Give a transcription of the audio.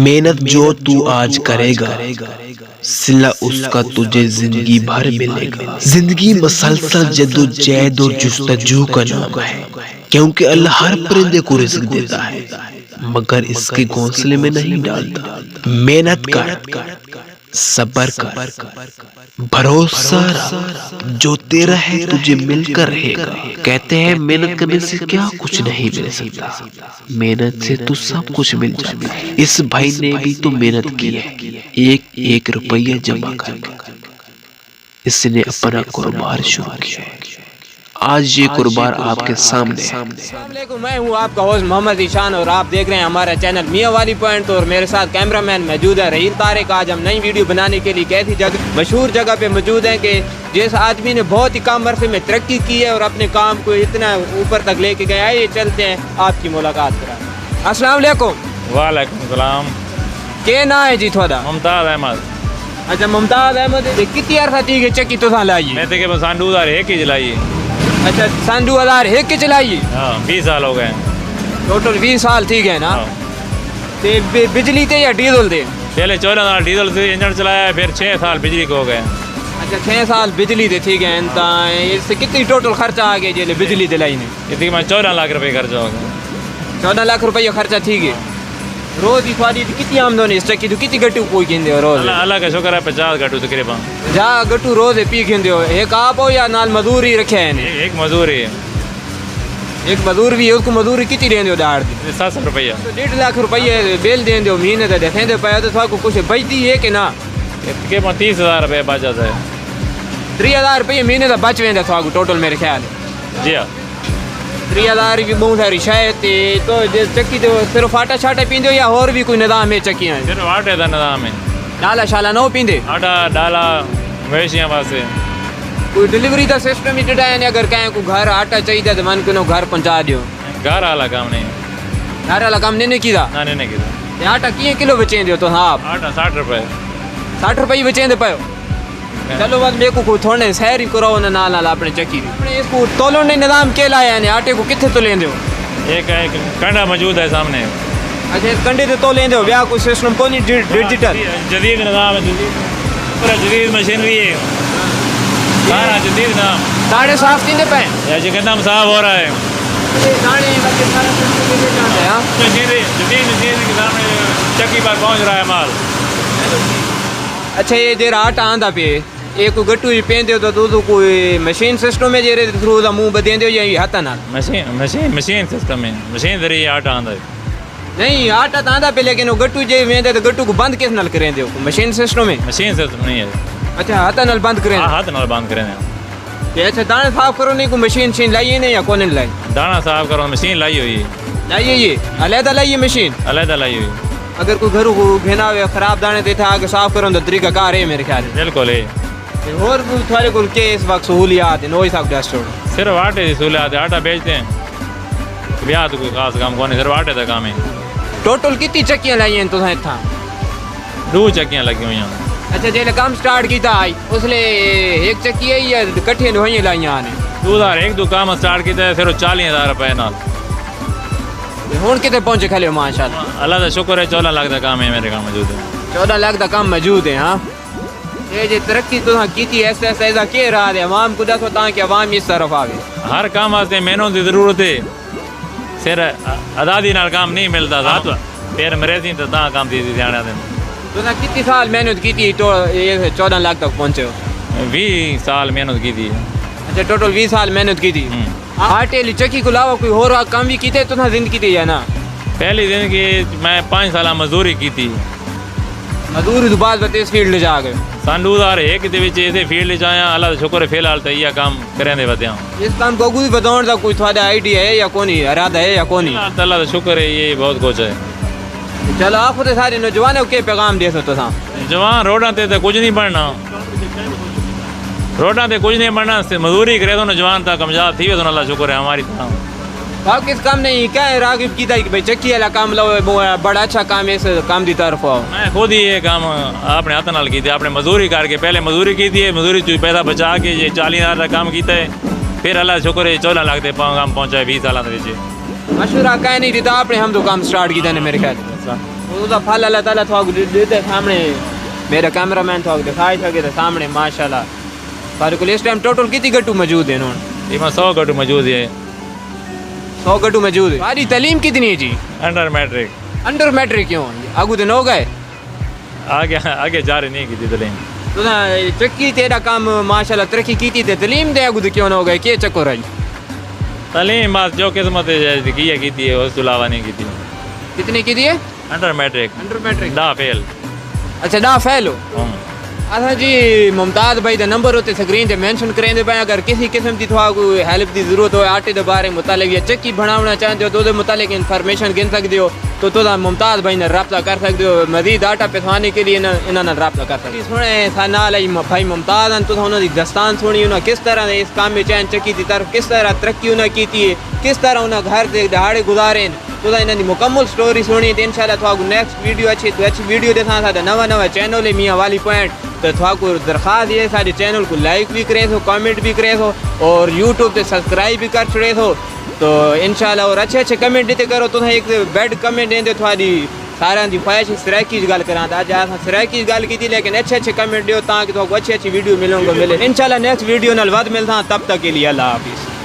मेहनत जो तू आज करेगा सिला उसका तुझे जिंदगी भर मिलेगा। जिंदगी मसलसल जद्दोजहद और जुस्तजू का नाम है, क्योंकि अल्लाह हर परिंदे को रिज़्क देता है मगर इसके घोंसले में नहीं डालता। मेहनत कर, सब्र कर, भरोसा रख, जो तेरा है तुझे मिलकर रहेगा। कहते हैं मेहनत करने से क्या कुछ नहीं मिल सकता, मेहनत से तो सब कुछ मिल जाता है। इस भाई ने भी तो मेहनत की है, एक एक रुपया जमा करके इसने अपना कारोबार शुरू किया। आज ये कारोबार आपके सामने है। मैं हूँ आपका होस्ट मोहम्मद ईशान और आप देख रहे हैं हमारा चैनल मियाँ वाली पॉइंट। और मेरे साथ कैमरामैन मौजूद है रहील तारिक। आज हम नई वीडियो बनाने के लिए कैसी जगह मशहूर जगह पे मौजूद हैं कि जिस आदमी ने बहुत ही कम अरसे में तरक्की की है और अपने काम को इतना ऊपर तक लेके गया है। ये चलते हैं आपकी मुलाकात कराएं। अस्सलाम वालेकुम। वालेकुम सलाम। क्या ना है जी थोड़ा? मुमताज अहमद। अच्छा मुमताज अहमद, कितनी अरसा थी कि चक्की तुसा लाई? मैं तो बस 2001 की चलाई। अच्छा सन 2001 की चलाई? हाँ 20 साल हो गए। टोटल 20 साल थी गए ना? हाँ। बिजली थे या डीजल थे? पहले 14 साल डीजल से इंजन चलाया, फिर 6 साल बिजली को हो गए। अच्छा 6 साल बिजली दे थी गए। इससे कितनी टोटल खर्चा आ गया जी बिजली दिलाई ने? इसकी मैं 14 लाख रुपये खर्चा हो गया। 14 लाख रुपये खर्चा थी गए। रोज की थोड़ी कितनी आमदनी इस चक्की तो कितनी गट्टू कोई गिंदे हो रोज? अल्लाह का शुक्र है 50 गट्टू तकरीबन। जा गट्टू रोज पी गिंदे हो? एक आप हो या नाल मजदूर ही रखे हैं? एक मजदूर है। एक मजदूर भी है, उसको मजदूरी कितनी देंगे हो दाड़ दी? 700 रुपया। तो 1.5 लाख रुपये बेल देंगे हो महीने का देखें पाया तो थोड़ा कुछ बचती है कि ना? तकरीबन 30,000 रुपये बच जाता है। 3000 रुपये महीने का बच वेंदा थोड़ा टोटल मेरे ख्याल है। जी हाँ 3000 भी बहुत सारी शायद। तो चक्की तो सिर्फ आटा शाटा पींदे हो या और भी कोई निज़ाम है चक्की? सिर्फ आटे का निज़ाम है। डाला शाला न पींदे? आटा डाला मवेशियाँ वास्ते। कोई डिलीवरी का सिस्टम ही ॾिठा है? अगर कहीं को घर आटा चाहिए तो मन को घर पहुँचा दियो? घर वाला काम नहीं। घर वाला काम नहीं किया? ना नहीं किया। आटा किए किलो बेचेंदे हो तो? हाँ आटा 60 रुपये। 60 रुपये बेचेंदे पायो? चलो बस मेरे को थोड़े सैर ही कराओ ना नाल अपने चक्की अपने इसको तोलन ने निज़ाम के लाया है? आटे को कितने तो लेंदे हो? एक कंडा मौजूद है सामने। अच्छा कंडे से तो लेंदे हो? ब्याह कोई सिस्टम को नहीं डिजिटल जदीद निज़ाम है, पूरा जदीद मशीनरी है, सारा जदीद निज़ाम। साढ़े साफ तीन पे या जी कितना साफ हो रहा है। मशीनरी जदीद मशीनरी के सामने चक्की पर पहुंच रहा है माल। अच्छा ये जेरा आटा आंदा पे एक को गट्टू ही पेंदे हो तो कोई मशीन सिस्टम है जेरे थ्रू दा मुंह बदेंदे हो या हाथ ना? मशीन सिस्टम है, मशीन जरिए आटा आंदा है। नहीं आटा तो आंदा पे लेकिन वो गट्टू जे वेंदे तो गट्टू को बंद किस नाल करेंदे हो? मशीन सिस्टम है? मशीन सिस्टम नहीं है। अच्छा हाथ नाल बंद करें? हाथ नाल बंद करें। अच्छा दाना साफ करो नहीं को मशीन शीन लाइए नहीं या कौन लाई? दाना साफ करो मशीन लाई हुई है। लाइए ये अलहदा लाइए मशीन? अलहदा लाई हुई। अगर कोई घर को घेना हुआ खराब दाने देते आगे साफ करो तो तरीका कार है मेरे ख्याल? बिल्कुल है। और थोड़े को के इस वक्त सहूलियात है नोई साहब डस्ट सिर्फ आटे की सहूलियात है, आटा बेचते हैं। ब्याह तो कोई खास काम कौन है, सिर्फ आटे का काम है। टोटल कितनी चक्कियाँ लाई हैं तुसें इत्थां? 2 चक्कियाँ लगी हुई हैं। अच्छा जेल्लै काम स्टार्ट किया आई उसले एक चक्की है या कट्ठियां दोहियां लाइयां ने? 2001 तो काम स्टार्ट किया सिर्फ 40,000 रुपये नाल। हुण कितने पहुंचे खले हो? माशाल्लाह अल्लाह का शुक्र है 14 लाख का काम है मेरे काम मौजूद है। 14 लाख का काम मौजूद है। हाँ ये जो तरक्की तो की ऐसा के रहा है अवाम को दसो ताकि अवाम इस तरफ आवे। हर काम वास्ते मेहनत की जरूरत है, सिर्फ आज़ादी नाल काम नहीं मिलता। साथ फिर मरे थी तो काम दी ध्यान तो कितनी साल मेहनत की थी तो ये 14 लाख तक पहुँचे हो? 20 साल मेहनत की थी। अच्छा टोटल 20 साल मेहनत की थी। आटे ली चक्की को अलावा कोई और काम भी किए तो जिंदगी थी या ना? पहली जिंदगी मैं 5 साल मजदूरी की थी। मजदूरी तो बाद इस फील्ड जा गए? सन 2001 के इसे फील्ड आया। अल्लाह का शुक्र है फिलहाल तो यह काम करें बतिया। इस काम को अगू बताने का कोई थोड़ा आइडिया है या कौन इरादा है या कौन? अल्लाह का शुक्र है ये बहुत कुछ है। चलो आप तो सारे नौजवानों के पैगाम दे सकते हो? जवान रोडा ते कुछ नहीं बनना, रोडा ते कुछ नहीं बनना, मजदूरी करे तो नौजवान तक कामयाब थी। अल्लाह शुक्र है हमारी तरह किस काम नहीं क्या है रागिब की था कि भाई चक्की वाला काम लो बड़ा अच्छा काम है इस काम की तरफ आओ? मैं खुद ही ये काम अपने हाथ नाल की थी, आपने मजदूरी करके पहले मजदूरी की थी, मजदूरी चू पैसा बचा के ये 40,000 का काम किया है। फिर अल्लाह शुक्र है 14 लाख काम पहुँचा है 20 साल। मशहूर कहीं नहीं देता आपने हम तो काम स्टार्ट किया मेरे ख्याल ਉਹਦਾ ਫਲ ਅੱਲਾਹ ਤਾਲਾ ਤੁਹਾਨੂੰ ਦੇ ਸਾਹਮਣੇ मेरा कैमरामैन तो दिखाई सके तो सामने माशाल्लाह सारे को इस टाइम टोटल कितनी गट्टू मौजूद है इन्होंने इसमें 100 गड्ढू मौजूद है। 100 गट्टू मौजूद है। सारी तालीम कितनी है जी? Under matric. अंडर मैट्रिक क्यों आगू दिन हो गए आगे जा रही नहीं की तालीम तो चक्की तेरा काम माशाल्लाह तरक्की की थी तालीम दे आगू क्यों ना हो गए क्या चक्कर है तालीम बस जो किस्मत की है उसके अलावा नहीं की थी। कितनी की थी? अंडर मैट्रिक दा फेल। अच्छा ना फैलो अच्छा जी मुमताज़ भाई का नंबर होते स्क्रीन से मेंशन करेंगे भाई अगर किसी किस्म की थोड़ा हेल्प की जरूरत हो आटे के बारे मुतालिक या चक्की बनाना चाहते हो तो मुतालिक इन्फॉर्मेशन गिन सकते हो तो मुमताज़ भाई ने रब्ता कर सकते हो। मजीद आटा पिसवाने के लिए इन्होंने रब्ता कर सकते सुने नाल भाई मुमताज़ हैं तो उन्होंने दस्तान सुनी उन्हें किस तरह इस काम में चैन चक्की की तरफ किस तरह तरक्की उन्हें की थी किस तरह उन्हें घर से दहाड़े गुजारे तो इन्होंने मुकम्मल स्टोरी सुनी तो इंशाल्लाह थोड़ा नेक्स्ट वीडियो अच्छी वीडियो दिखा सा नवा चैनल है मियाँ वाली पॉइंट तो थोड़ा दरख्वास्त ये सारे चैनल को लाइक भी करे सो कमेंट भी करे सो और यूट्यूब पे सब्सक्राइब भी कर छड़े सो तो इंशाल्लाह और अच्छे कमेंट देते करो तो एक बैड कमेंट देंगे थोड़ी सारे की ख्वाहिश सराकी गल करा अज अस सराकी गल की लेकिन अच्छे कमेंट दो ताकि अच्छी वीडियो मिलोगे मिले इंशाल्लाह नेक्स्ट वीडियो नाल वध मिलता तब तक के लिए अल्लाह हाफिज़।